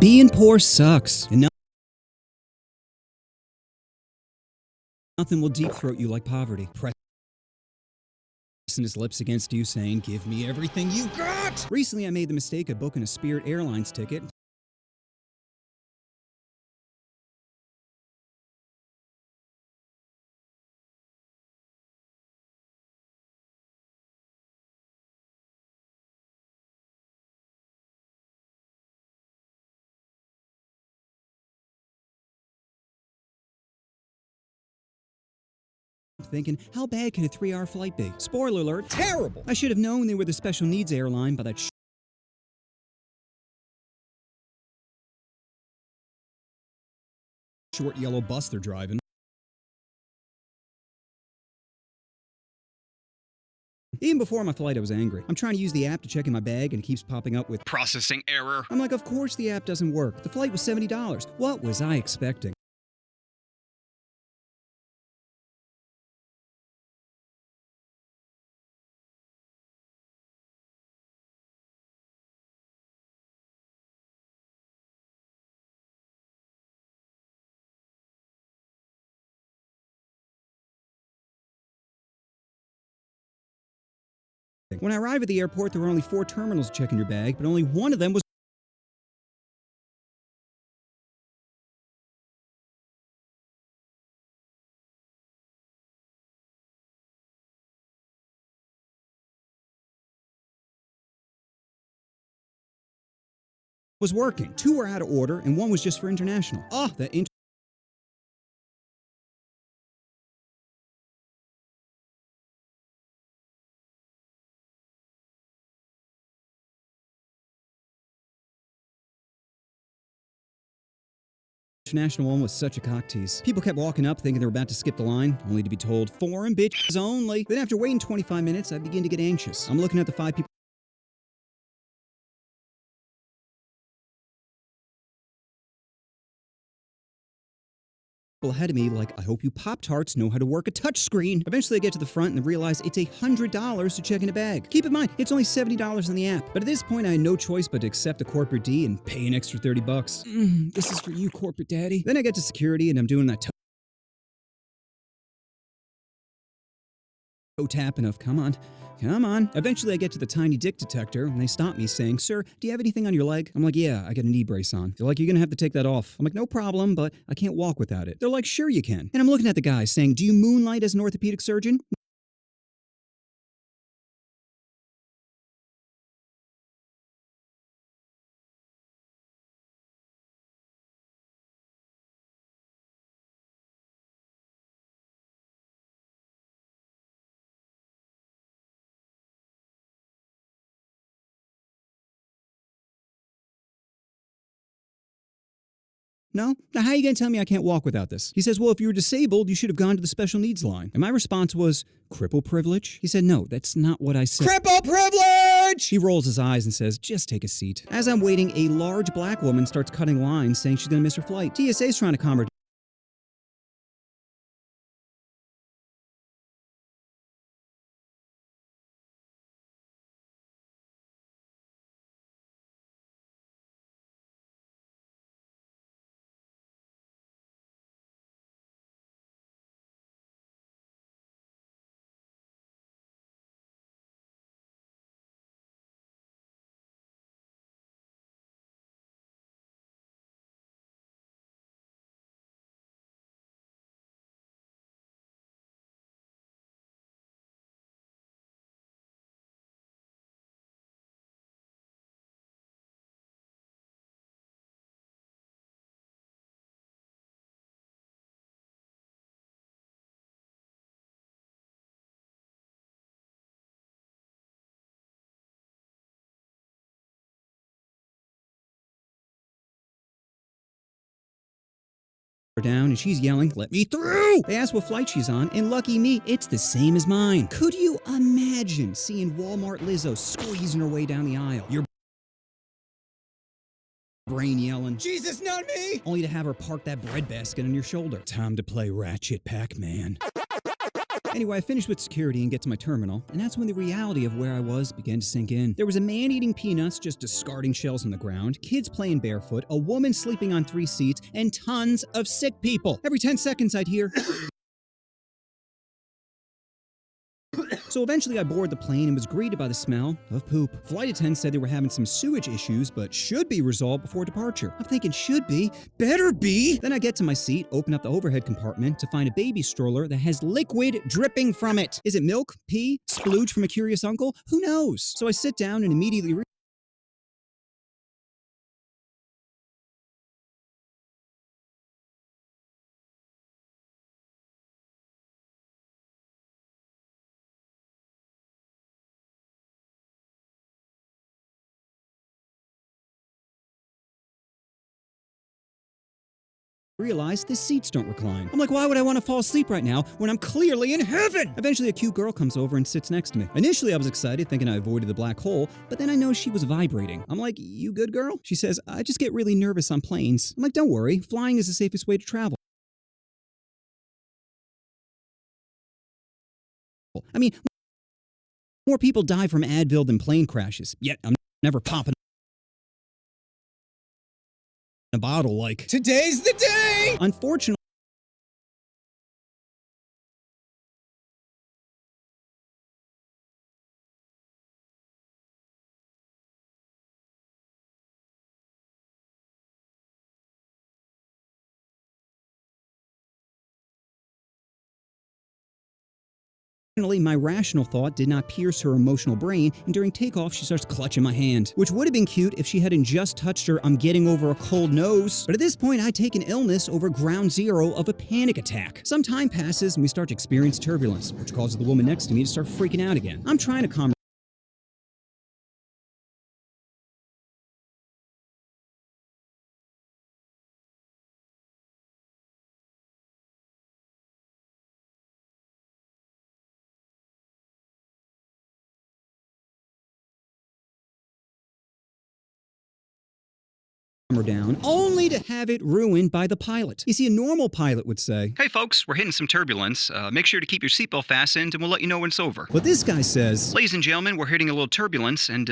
Being poor sucks, and nothing will deep throat you like poverty. Pressing his lips against you, saying, "Give me everything you got!" Recently, I made the mistake of booking a Spirit Airlines ticket. Thinking, how bad can a 3-hour flight be? Spoiler alert, terrible! I should have known they were the special needs airline by that short yellow bus they're driving. Even before my flight, I was angry. I'm trying to use the app to check in my bag, and it keeps popping up with processing error. I'm like, of course the app doesn't work. The flight was $70. What was I expecting? When I arrived at the airport, there were only 4 terminals to check in your bag, but only one of them was working. 2 were out of order, and 1 was just for international. The international one was such a cock tease. People kept walking up thinking they were about to skip the line, only to be told, foreign bitches only. Then after waiting 25 minutes, I begin to get anxious. I'm looking at the 5 people ahead of me like, I hope you Pop-Tarts know how to work a touchscreen. Eventually I get to the front and realize it's $100 to check in a bag. Keep in mind, it's only $70 on the app. But at this point, I had no choice but to accept a corporate D and pay an extra $30. This is for you, corporate daddy. Then I get to security and I'm doing that toe tapping of, come on. Eventually I get to the tiny dick detector and they stop me saying, "Sir, do you have anything on your leg?" I'm like, "Yeah, I got a knee brace on." They're like, "You're gonna have to take that off." I'm like, "No problem, but I can't walk without it." They're like, "Sure you can." And I'm looking at the guy saying, "Do you moonlight as an orthopedic surgeon?" No? Now how are you going to tell me I can't walk without this? He says, "Well, if you were disabled, you should have gone to the special needs line." And my response was, "Cripple privilege?" He said, "No, that's not what I said." Cripple privilege! He rolls his eyes and says, "Just take a seat." As I'm waiting, a large black woman starts cutting lines saying she's going to miss her flight. TSA's trying to calm her down and she's yelling, "Let me through!" They ask what flight she's on, and lucky me, it's the same as mine. Could you imagine seeing Walmart Lizzo squeezing her way down the aisle? Your brain yelling, "Jesus, not me!" Only to have her park that bread basket on your shoulder. Time to play Ratchet Pac-Man. Anyway, I finished with security and get to my terminal, and that's when the reality of where I was began to sink in. There was a man eating peanuts, just discarding shells on the ground, kids playing barefoot, a woman sleeping on 3 seats, and tons of sick people. Every 10 seconds I'd hear... So eventually I boarded the plane and was greeted by the smell of poop. Flight attendants said they were having some sewage issues, but should be resolved before departure. I'm thinking, should be? Better be! Then I get to my seat, open up the overhead compartment to find a baby stroller that has liquid dripping from it. Is it milk? Pee? Splooge from a curious uncle? Who knows? So I sit down and immediately realize the seats don't recline. I'm like, why would I want to fall asleep right now when I'm clearly in heaven? Eventually, a cute girl comes over and sits next to me. Initially, I was excited, thinking I avoided the black hole, but then I noticed she was vibrating. I'm like, you good, girl? She says, I just get really nervous on planes. I'm like, don't worry, flying is the safest way to travel. I mean, more people die from Advil than plane crashes, yet I'm never popping a bottle like, today's the day! Unfortunately, my rational thought did not pierce her emotional brain, and during takeoff, she starts clutching my hand. Which would have been cute if she hadn't just touched her "I'm getting over a cold nose." But at this point, I take an illness over ground zero of a panic attack. Some time passes, and we start to experience turbulence, which causes the woman next to me to start freaking out again. I'm trying to calm her down, only to have it ruined by the pilot. You see, a normal pilot would say, "Hey folks, we're hitting some turbulence. Make sure to keep your seatbelt fastened and we'll let you know when it's over." But this guy says, "Ladies and gentlemen, we're hitting a little turbulence and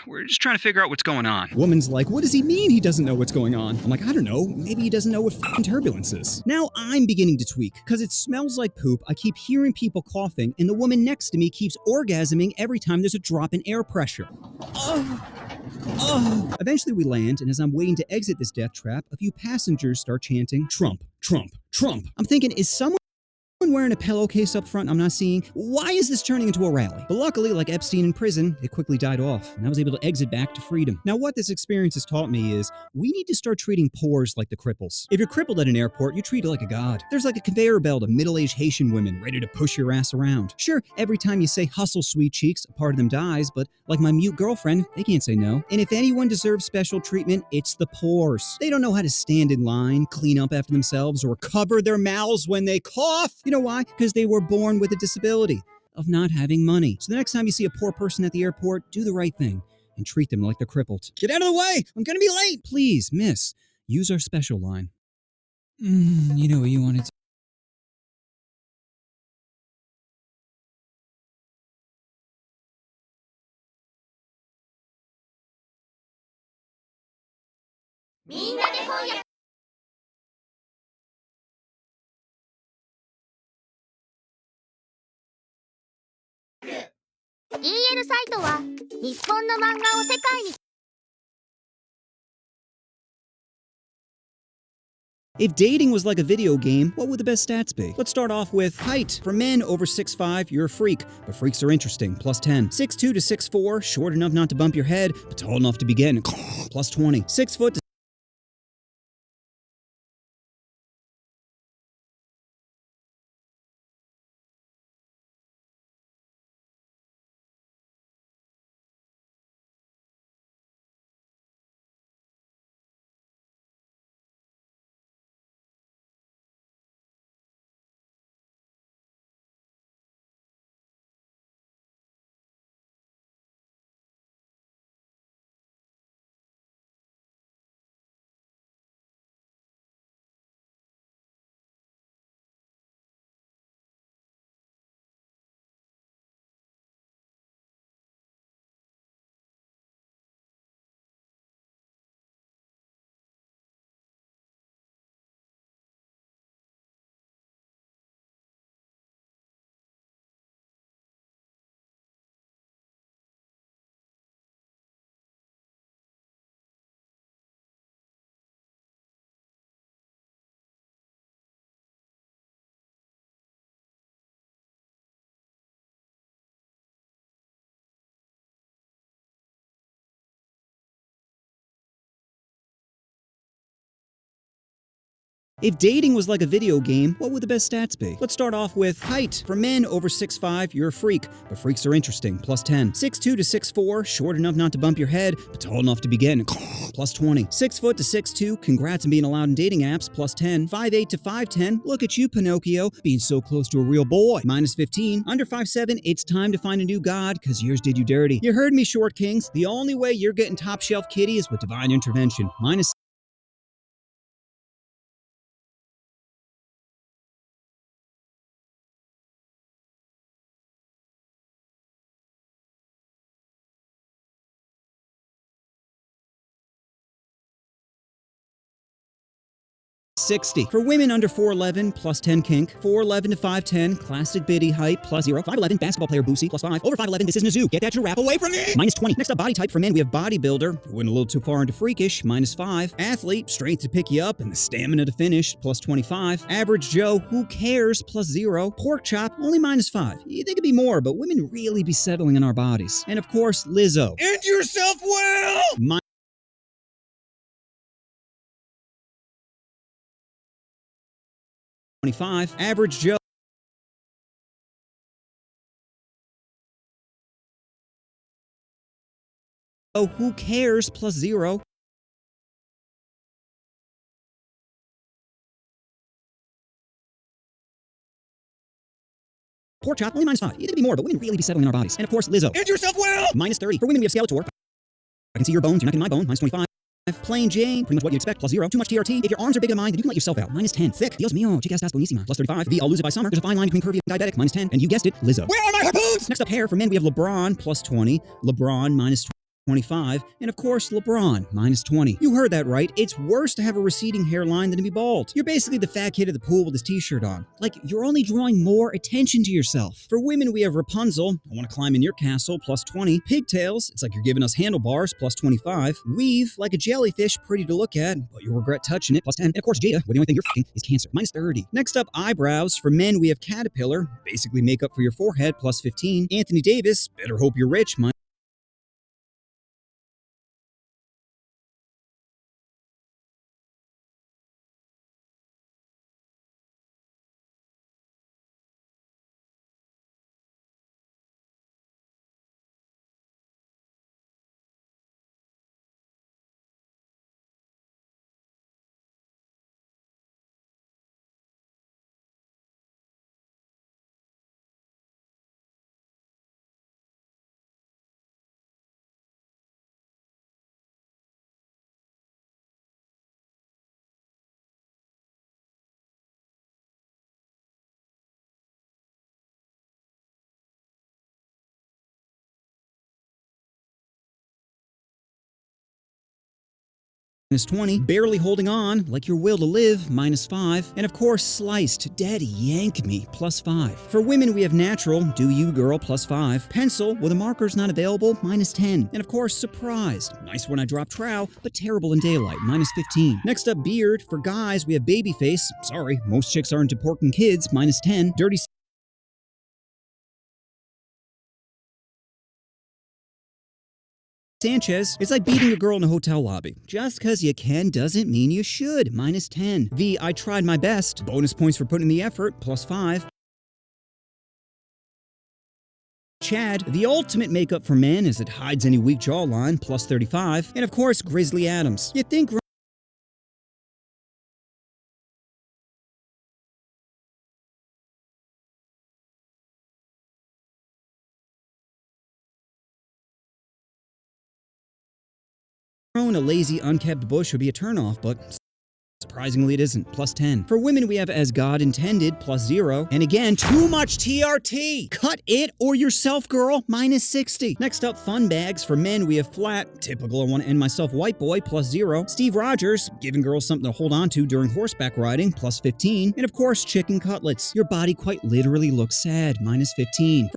we're just trying to figure out what's going on." Woman's like, what does he mean he doesn't know what's going on? I'm like, I don't know, maybe he doesn't know what f***ing turbulence is. Now I'm beginning to tweak, because it smells like poop, I keep hearing people coughing, and the woman next to me keeps orgasming every time there's a drop in air pressure. Eventually we land, and as I'm waiting to exit this death trap, a few passengers start chanting, "Trump, Trump, Trump." I'm thinking, is someone wearing a pillowcase up front I'm not seeing? Why is this turning into a rally? But luckily, like Epstein in prison, it quickly died off, and I was able to exit back to freedom. Now, what this experience has taught me is we need to start treating pores like the cripples. If you're crippled at an airport, you treat it like a god. There's like a conveyor belt of middle-aged Haitian women ready to push your ass around. Sure, every time you say "hustle, sweet cheeks," a part of them dies, but like my mute girlfriend, they can't say no. And if anyone deserves special treatment, it's the pores. They don't know how to stand in line, clean up after themselves, or cover their mouths when they cough. You know why? Because they were born with a disability of not having money. So the next time you see a poor person at the airport, do the right thing and treat them like they're crippled. Get out of the way! I'm gonna be late! Please, miss, use our special line. You know what you wanted to. みんなで翻訳 DL サイトは日本の漫画を世界に If dating was like a video game, what would the best stats be? Let's start off with height. For men over 6'5", you're a freak, but freaks are interesting, plus 10. 6'2" to 6'4", short enough not to bump your head, but tall enough to begin, plus 20. 6 foot to If dating was like a video game, what would the best stats be? Let's start off with height. For men over 6'5", you're a freak, but freaks are interesting, plus 10. 6'2" to 6'4", short enough not to bump your head, but tall enough to begin, plus 20. 6 foot to 6'2", congrats on being allowed in dating apps, plus 10. 5'8" to 5'10", look at you, Pinocchio, being so close to a real boy, minus 15. Under 5'7", it's time to find a new god, cause yours did you dirty. You heard me, short kings. The only way you're getting top shelf kitty is with divine intervention, minus 60. For women under 4'11", plus 10 kink. 4'11" to 5'10", classic biddy height, plus 0. 5'11", basketball player Boosie, plus 5. Over 5'11", this isn't a zoo. Get that giraffe away from me! Minus 20. Next up, body type. For men, we have bodybuilder. Went a little too far into freakish, minus 5. Athlete, strength to pick you up, and the stamina to finish, plus 25. Average Joe, who cares, plus 0. Pork chop, only minus 5. You think it'd be more, but women really be settling in our bodies. And of course, Lizzo. End yourself well! 25. Average Joe. Oh, who cares, plus 0. Pork chop, only minus 5. You think it'd be more, but women really be settling in our bodies. And of course, Lizzo. End yourself well! Minus 30. For women, we have Skeletor. I can see your bones, you're not getting my bone, minus 25. Plain Jane, pretty much what you expect, plus 0. Too much TRT. If your arms are bigger than mine, then you can let yourself out, minus 10. Thick, Dios mío, chicas estás buenísima, plus 35. V, I'll lose it by summer. There's a fine line between curvy and diabetic, minus 10. And you guessed it, Lizzo. Where are my harpoons? Next up, hair. For men, we have LeBron, plus 20. LeBron, minus 25, and of course, LeBron, minus 20. You heard that right. It's worse to have a receding hairline than to be bald. You're basically the fat kid at the pool with his t-shirt on. Like, you're only drawing more attention to yourself. For women, we have Rapunzel, I want to climb in your castle, plus 20. Pigtails, it's like you're giving us handlebars, plus 25. Weave, like a jellyfish, pretty to look at, but you'll regret touching it, plus 10. And of course, Jada, where the only thing you're fucking is cancer, minus 30. Next up, eyebrows. For men, we have Caterpillar, basically makeup for your forehead, plus 15. Anthony Davis, better hope you're rich, minus 20, barely holding on, like your will to live, minus 5, and of course, sliced, daddy yank me, plus 5. For women, we have natural, do you girl, plus 5. Pencil, with a markers not available, minus 10. And of course, surprised, nice when I drop trow, but terrible in daylight, minus 15. Next up, beard. For guys, we have baby face, sorry, most chicks aren't into porking kids, minus 10. Dirty Sanchez, it's like beating a girl in a hotel lobby. Just cause you can doesn't mean you should, minus 10. V, I tried my best, bonus points for putting in the effort, plus 5. Chad, the ultimate makeup for men as it hides any weak jawline, plus 35. And of course, Grizzly Adams. You think a lazy, unkept bush would be a turnoff, but surprisingly it isn't, plus 10. For women, we have As God Intended, plus 0. And again, too much TRT! Cut it or yourself, girl, minus 60. Next up, fun bags. For men, we have Flat, typical I want to end myself white boy, plus 0. Steve Rogers, giving girls something to hold on to during horseback riding, plus 15. And of course, chicken cutlets. Your body quite literally looks sad, minus 15.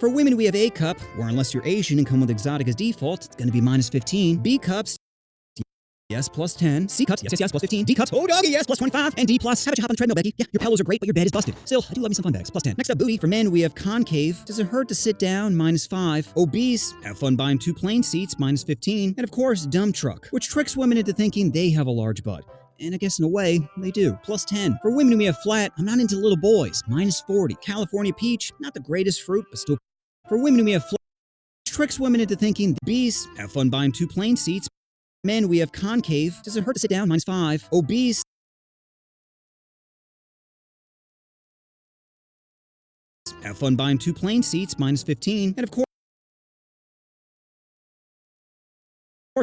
For women, we have A cup, where unless you're Asian and come with exotic as default, it's going to be minus 15. B cups, yes, plus 10. C cuts, yes, yes, yes, plus 15. D cuts, oh doggy, yes, plus 25. And D plus, how about you hop on the treadmill, Becky? Yeah, your pillows are great, but your bed is busted. Still, I do love me some fun bags, plus 10. Next up, booty. For men, we have concave. Does it hurt to sit down? Minus 5. Obese. Have fun buying 2 plane seats, minus 15. And of course, dumb truck, which tricks women into thinking they have a large butt. And I guess in a way, they do. Plus 10. For women who may have flat, I'm not into little boys. Minus 40. California peach, not the greatest fruit, but still. For women who may have flat, tricks women into thinking bees. Have fun buying 2 plane seats. Men, we have concave. Does it hurt to sit down? Minus 5. Obese. Have fun buying 2 plane seats. Minus 15. And of course,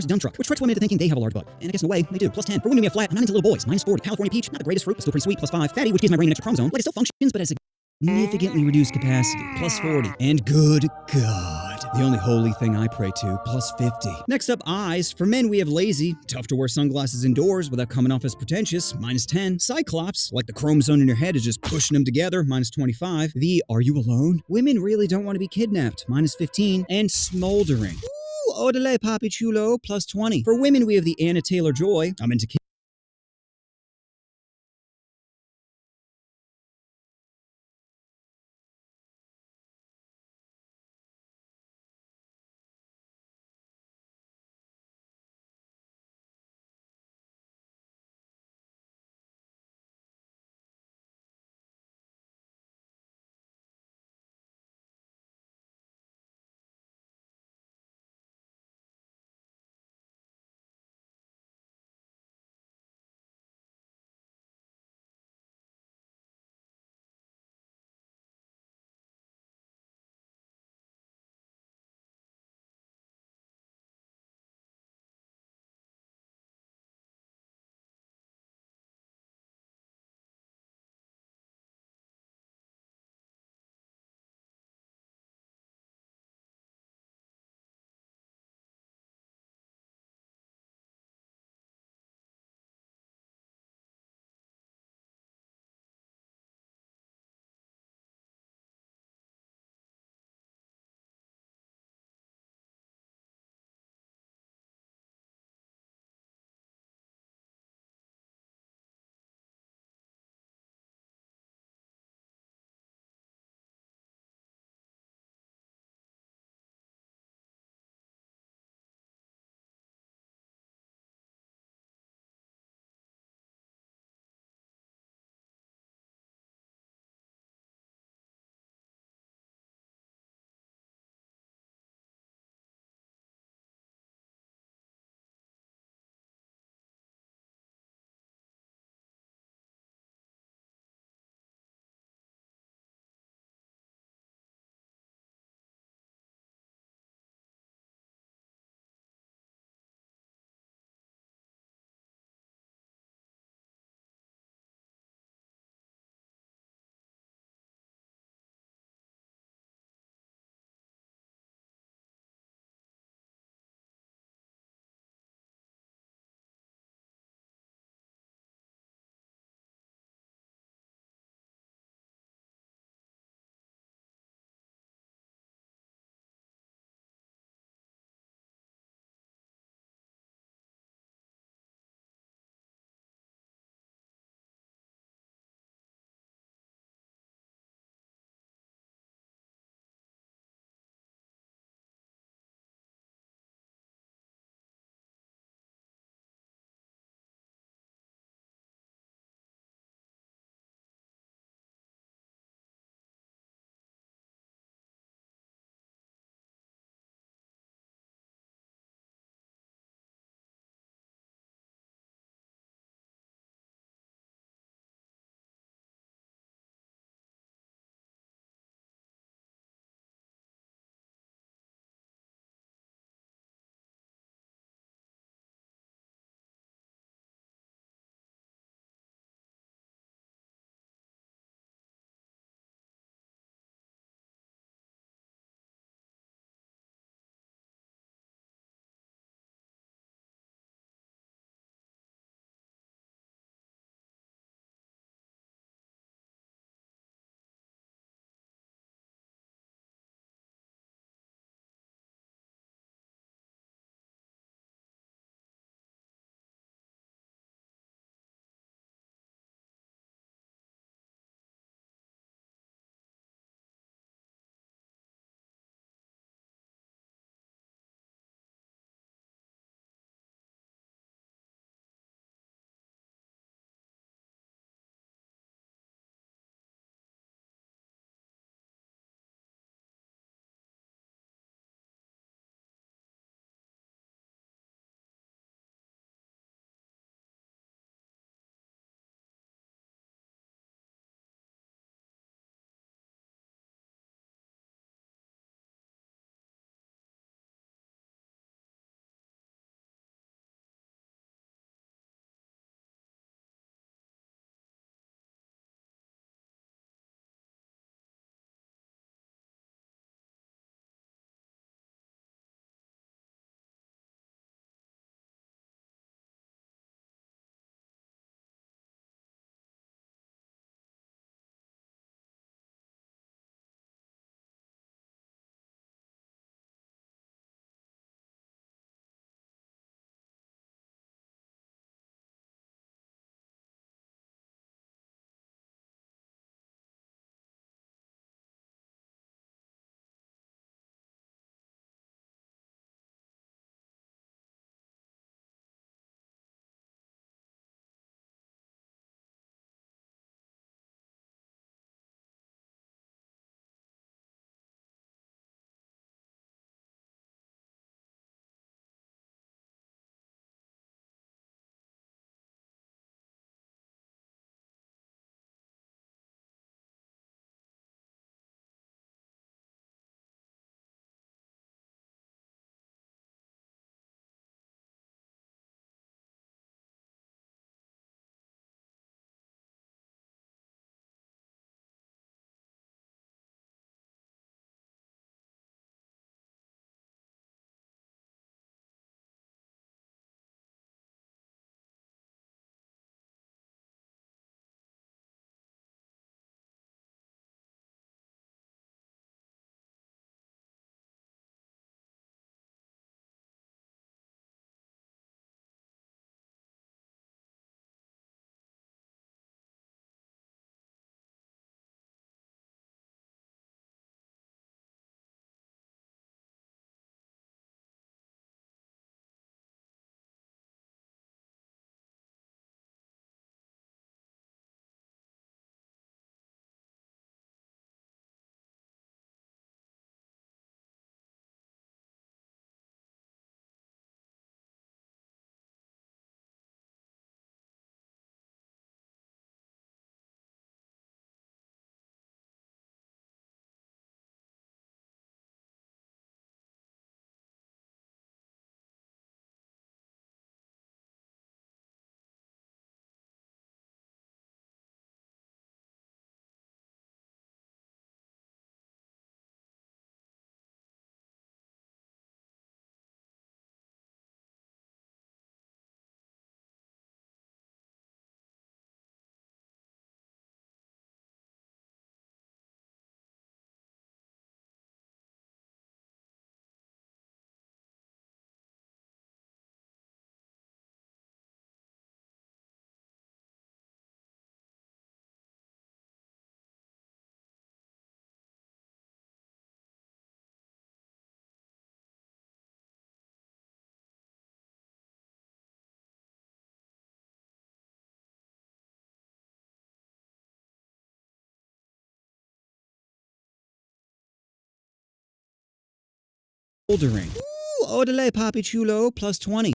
dump truck, which tricks women into thinking they have a large butt. And I guess in a way, they do. Plus 10. For women who have flat, I'm not into little boys. Minus 40. California peach, not the greatest fruit, but still pretty sweet. Plus 5. Fatty, which gives my brain an extra chromosome. Like it still functions, but has a significantly reduced capacity. Plus 40. And good God, the only holy thing I pray to. Plus 50. Next up, eyes. For men, we have lazy. Tough to wear sunglasses indoors without coming off as pretentious. Minus 10. Cyclops, like the chromosome in your head is just pushing them together. Minus 25. The are you alone? Women really don't want to be kidnapped. Minus 15. And smoldering. Odele Papi Chulo, plus 20. For women, we have the Anna Taylor-Joy. I'm into Bouldering. Ooh, odele papi chulo, plus 20.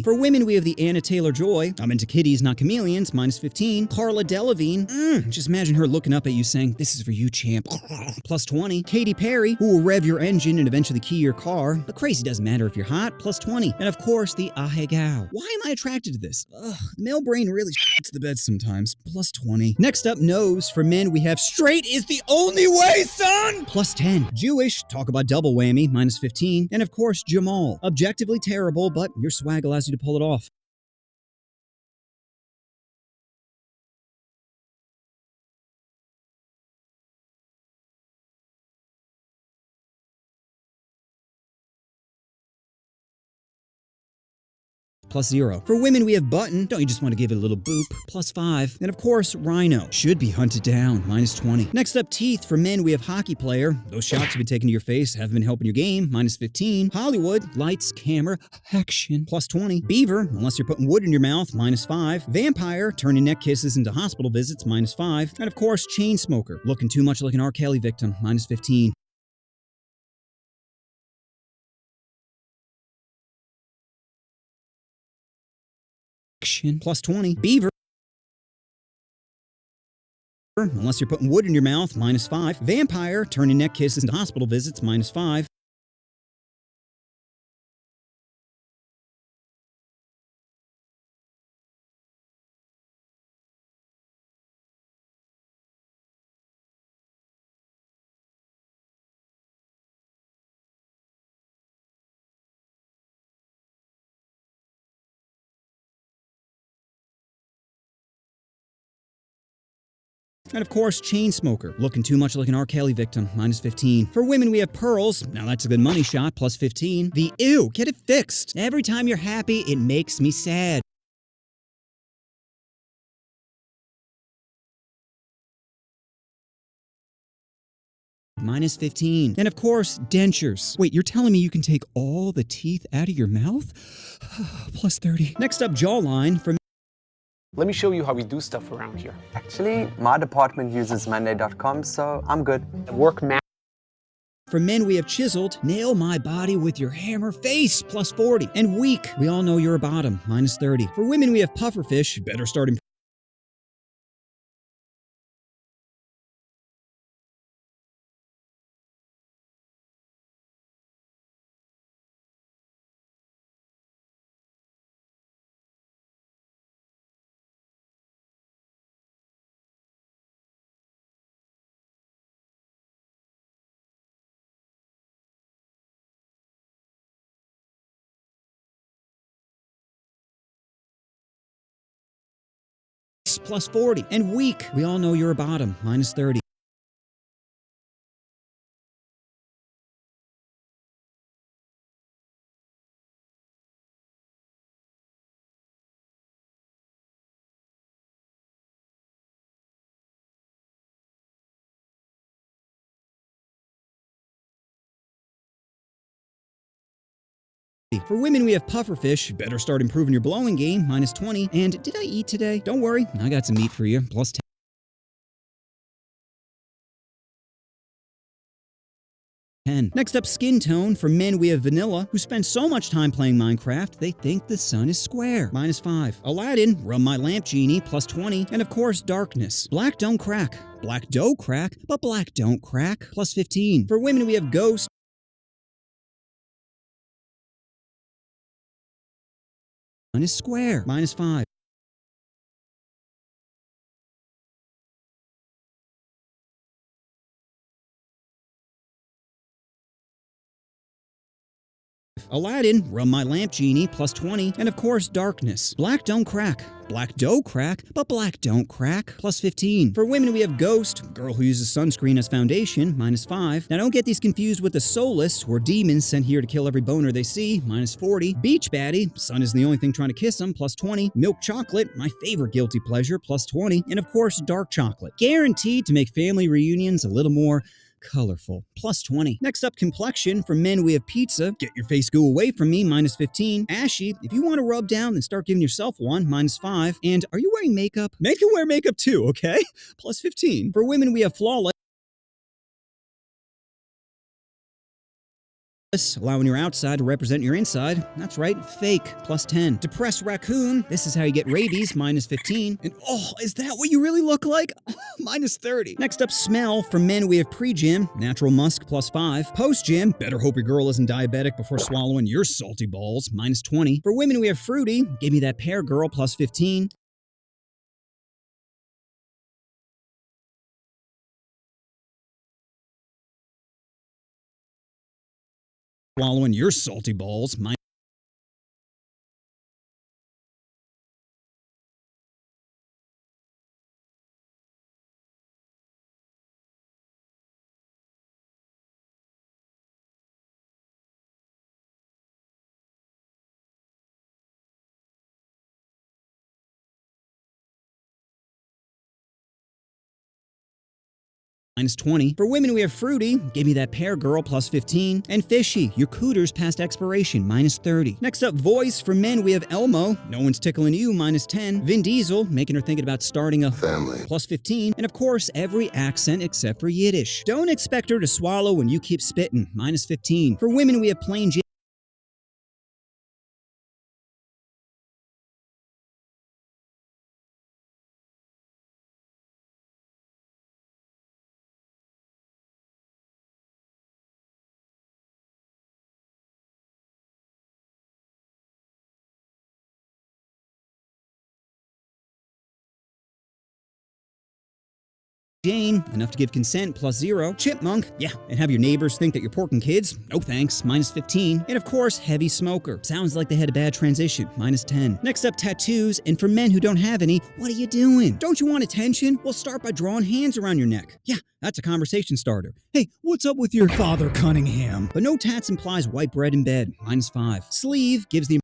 For women, we have the Anna Taylor-Joy, I'm into kitties, not chameleons, minus 15. Carla Delevingne, just imagine her looking up at you saying, this is for you, champ, plus 20. Katy Perry, who will rev your engine and eventually key your car, but crazy doesn't matter if you're hot, plus 20. And of course, the ahegao. Why am I attracted to this? Ugh, the male brain really shits the bed sometimes, plus 20. Next up, nose. For men, we have straight is the only way, son, plus 10. Jewish, talk about double whammy, minus 15. And of course, Jamal, objectively terrible, but your swag allows you to pull it off. Plus 0. For women, we have button. Don't you just want to give it a little boop? Plus 5. And of course, rhino. Should be hunted down. Minus 20. Next up, teeth. For men, we have hockey player. Those shots you've been taking to your face haven't been helping your game. Minus 15. Hollywood. Lights, camera, action. Plus 20. Beaver. Unless you're putting wood in your mouth. Minus 5. Vampire. Turning neck kisses into hospital visits. Minus 5. And of course, chain smoker. Looking too much like an R. Kelly victim. Minus 15. Plus 20. Beaver. Unless you're putting wood in your mouth, minus 5. Vampire, turning neck kisses into hospital visits, minus 5. And of course, chain smoker, looking too much like an R. Kelly victim, minus 15. For women, we have pearls. Now that's a good money shot, plus 15. The ew, get it fixed. Every time you're happy, it makes me sad. Minus 15. And of course, dentures. Wait, you're telling me you can take all the teeth out of your mouth? Plus 30. Next up, jawline. For Let me show you how we do stuff around here. Actually, my department uses Monday.com, so I'm good. For men, we have chiseled. Nail my body with your hammer face, plus 40. And weak. We all know you're a bottom, minus 30. For women, we have pufferfish. Better start improving. Plus 40. And weak. We all know you're a bottom, minus 30. For women, we have pufferfish. Better start improving your blowing game, minus 20. And did I eat today? Don't worry, I got some meat for you, plus 10. Next up, skin tone. For men, we have vanilla, who spend so much time playing Minecraft, they think the sun is square, minus 5. Aladdin, run my lamp genie, plus 20. And of course, darkness. Black don't crack. Black dough crack, but black don't crack, plus 15. For women, we have ghost. Sun is square, minus 5. 5. Aladdin, Rub My Lamp Genie, plus 20. And of course, Darkness. Black Don't Crack. Black dough crack, but black don't crack, plus 15. For women, we have Ghost, girl who uses sunscreen as foundation, minus 5. Now don't get these confused with the Soulless, or demons sent here to kill every boner they see, minus 40. Beach Baddie, sun isn't the only thing trying to kiss them, plus 20. Milk Chocolate, my favorite guilty pleasure, plus 20. And of course, Dark Chocolate, guaranteed to make family reunions a little more colorful, plus 20. Next up, complexion. For men, we have Pizza, get your face go away from me, minus 15. Ashy, if you want to rub down, then start giving yourself one, minus 5. And are you wearing makeup? Men can wear makeup too, okay? Plus 15. For women, we have flawless, allowing your outside to represent your inside. That's right, fake, plus 10. Depressed raccoon, this is how you get rabies, minus 15. And oh, is that what you really look like? Minus 30. Next up, smell. For men, we have pre-gym, natural musk, plus 5. Post-gym, better hope your girl isn't diabetic before swallowing your salty balls, minus 20. For women, we have fruity, give me that pear girl, plus 15. Swallowing your salty balls, minus minus 20. For women, we have fruity, give me that pear girl, plus 15. And fishy, your cooter's past expiration, minus 30. Next up, voice. For men, we have Elmo, no one's tickling you, minus 10. Vin Diesel, making her thinking about starting a family, plus 15. And of course, every accent except for Yiddish. Don't expect her to swallow when you keep spitting, minus 15. For women, we have plain Jane, enough to give consent, plus 0. Chipmunk, yeah, and have your neighbors think that you're porking kids? No thanks, minus 15. And of course, heavy smoker. Sounds like they had a bad transition, minus 10. Next up, tattoos. And for men who don't have any, what are you doing? Don't you want attention? Well, start by drawing hands around your neck. Yeah, that's a conversation starter. Hey, what's up with your Father Cunningham? But no tats implies white bread in bed, minus 5. Sleeve gives the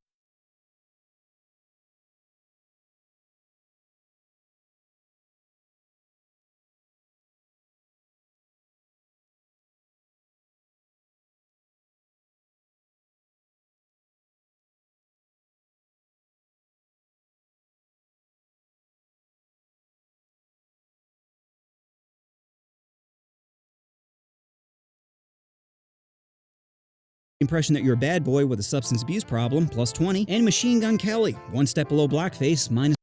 impression that you're a bad boy with a substance abuse problem, plus 20. And Machine Gun Kelly, one step below blackface, minus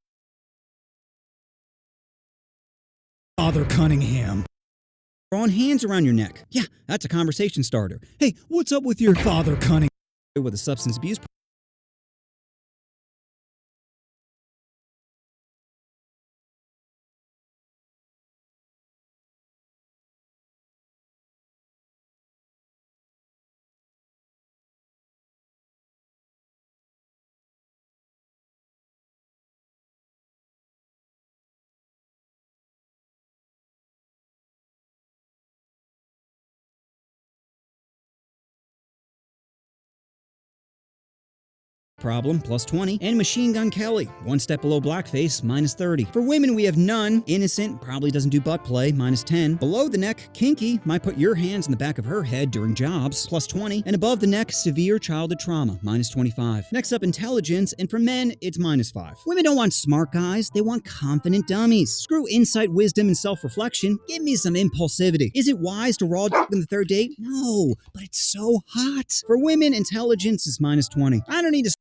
Father Cunningham. Drawing hands around your neck. Yeah, that's a conversation starter. Hey, what's up with your Father Cunningham with a substance abuse problem, plus 20. And Machine Gun Kelly, one step below blackface, minus 30. For women, we have none. Innocent, probably doesn't do butt play, minus 10. Below the neck, kinky, might put your hands in the back of her head during jobs, plus 20. And above the neck, severe childhood trauma, minus 25. Next up, intelligence, and for men, it's minus 5. Women don't want smart guys, they want confident dummies. Screw insight, wisdom, and self-reflection. Give me some impulsivity. Is it wise to raw in the third date? No, but it's so hot. For women, intelligence is minus 20. I don't need to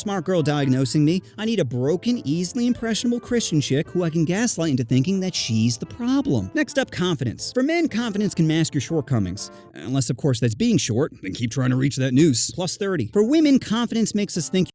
smart girl diagnosing me. I need a broken, easily impressionable Christian chick who I can gaslight into thinking that she's the problem. Next up, confidence. For men, confidence can mask your shortcomings. Unless, of course, that's being short, then keep trying to reach that noose. Plus 30. For women, confidence makes us think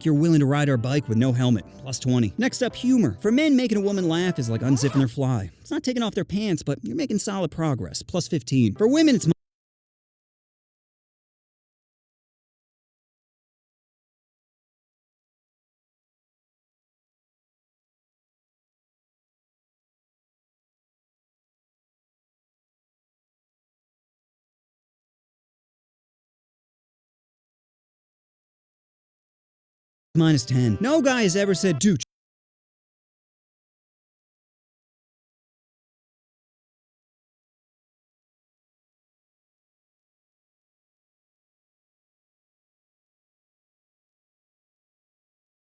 you're willing to ride our bike with no helmet. Plus 20. Next up, humor. For men, making a woman laugh is like unzipping their fly. It's not taking off their pants, but you're making solid progress. Plus 15. For women, it's minus 10. No guy has ever said, dude,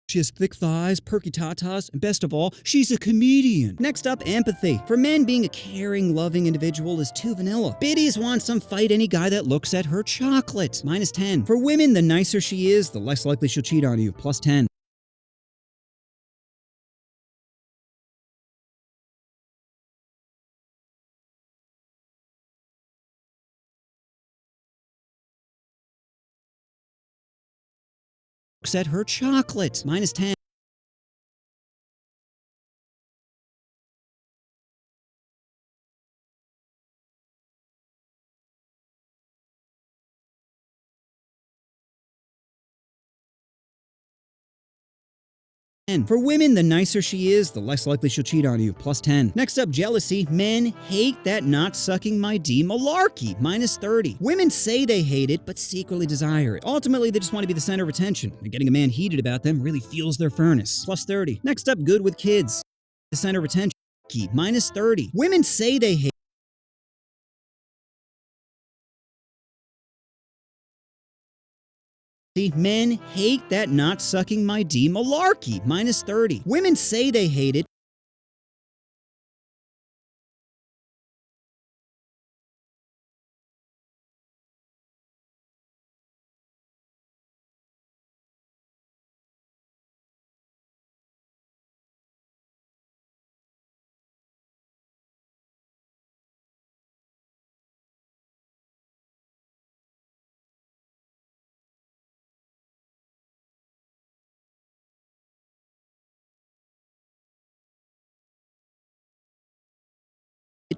she has thick thighs, perky tatas, and best of all, she's a comedian. Next up, empathy. For men, being a caring, loving individual is too vanilla. Biddies want some fight any guy that looks at her chocolate. Minus 10. For women, the nicer she is, the less likely she'll cheat on you. Plus 10. Looks at her chocolate. Minus 10. For women, the nicer she is, the less likely she'll cheat on you. Plus 10. Next up, jealousy. Men hate that not sucking my D malarkey. Minus 30. Women say they hate it, but secretly desire it. Ultimately, they just want to be the center of attention. And getting a man heated about them really fuels their furnace. Plus 30. Next up, good with kids. The center of attention. Minus 30. Women say they hate men hate that not sucking my D malarkey. Minus 30. Women say they hate it.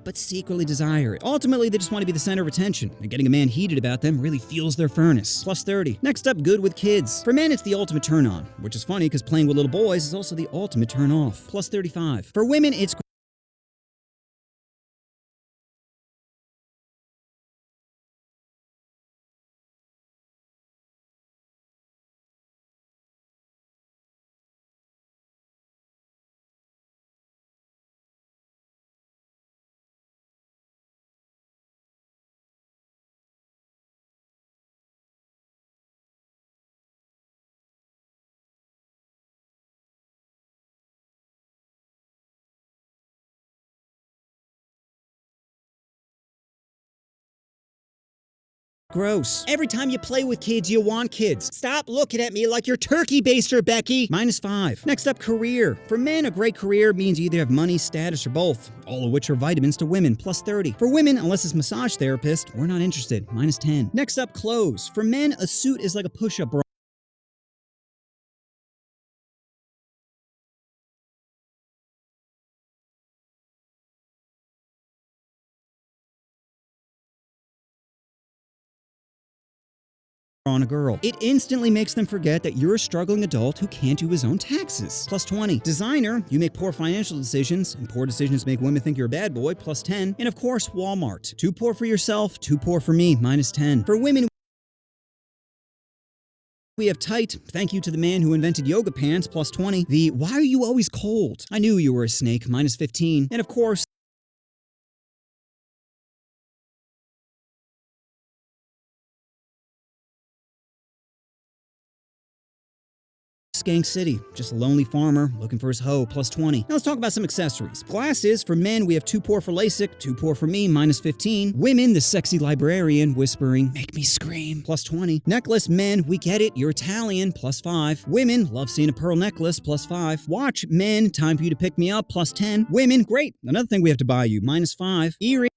But secretly desire it. Ultimately, they just want to be the center of attention, and getting a man heated about them really fuels their furnace. Plus 30. Next up, good with kids. For men, it's the ultimate turn on, which is funny because playing with little boys is also the ultimate turn off. Plus 35. For women, it's gross. Every time you play with kids, you want kids. Stop looking at me like you're turkey baster, Becky. Minus 5. Next up, career. For men, a great career means you either have money, status, or both, all of which are vitamins to women. Plus 30. For women, unless it's massage therapist, we're not interested. Minus 10. Next up, clothes. For men, a suit is like a push-up bra. on a girl. It instantly makes them forget that you're a struggling adult who can't do his own taxes. Plus 20. Designer, you make poor financial decisions, and poor decisions make women think you're a bad boy. Plus 10. And of course, Walmart. Too poor for yourself, too poor for me. Minus 10. For women, we have tight, thank you to the man who invented yoga pants. Plus 20. The why are you always cold? I knew you were a snake. Minus 15. And of course, Skank City, just a lonely farmer looking for his hoe. Plus 20. Now let's talk about some accessories. Glasses, for men, we have too poor for LASIK, too poor for me. Minus 15. Women, the sexy librarian whispering, make me scream. Plus 20. Necklace, men, we get it, you're Italian. Plus 5. Women, love seeing a pearl necklace. Plus 5. Watch, men, time for you to pick me up. Plus 10. Women, great, another thing we have to buy you. Minus 5. Earrings,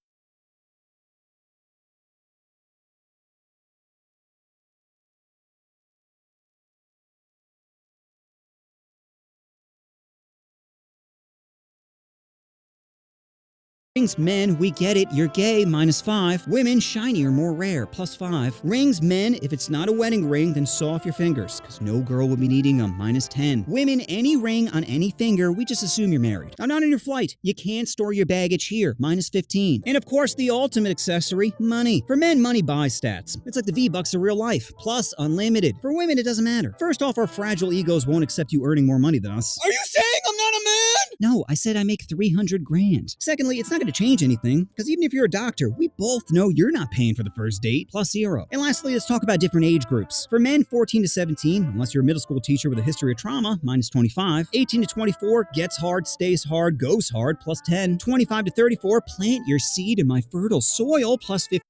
men, we get it, you're gay. Minus 5. Women, shinier, more rare. Plus 5. Rings, men, if it's not a wedding ring, then saw off your fingers, because no girl will be needing them. Minus 10. Women, any ring on any finger, we just assume you're married. Now, not on your flight. You can't store your baggage here. Minus 15. And of course, the ultimate accessory, money. For men, money buys stats. It's like the V-Bucks of real life. Plus, unlimited. For women, it doesn't matter. First off, our fragile egos won't accept you earning more money than us. Are you saying I'm not a man? No, I said I make 300 grand. Secondly, it's not going to change anything, because even if you're a doctor, we both know you're not paying for the first date. Plus 0. And lastly, let's talk about different age groups. For men, 14 to 17, unless you're a middle school teacher with a history of trauma, minus 25. 18 to 24, gets hard, stays hard, goes hard, plus 10. 25 to 34, plant your seed in my fertile soil, plus 15.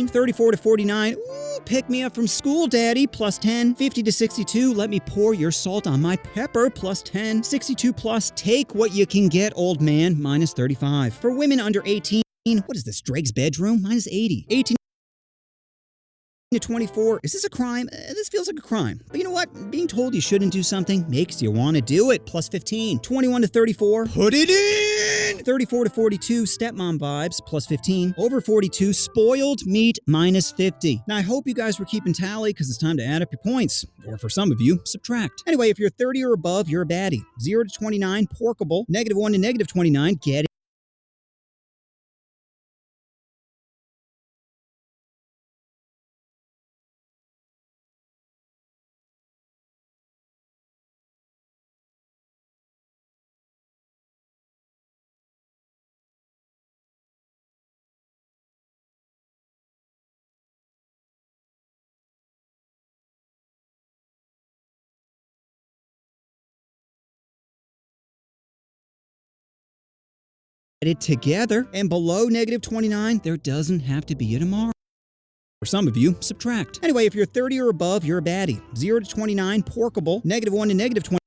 34 to 49, ooh, pick me up from school, daddy, plus 10. 50 to 62, let me pour your salt on my pepper, plus 10. 62 plus, take what you can get, old man, minus 35. For women under 18, what is this, Drake's bedroom? Minus 80. 18 to 24, is this a crime? This feels like a crime. But you know what? Being told you shouldn't do something makes you want to do it. Plus 15. 21 to 34, put it in! 34 to 42, stepmom vibes. Plus 15. Over 42, spoiled meat. Minus 50. Now, I hope you guys were keeping tally, because it's time to add up your points. Or for some of you, subtract. Anyway, if you're 30 or above, you're a baddie. 0 to 29, porkable. -1 to -29, get it. It together, and below -29, there doesn't have to be a tomorrow. For some of you, subtract. Anyway, if you're 30 or above, you're a baddie. 0 to 29, porkable. -1 to -20.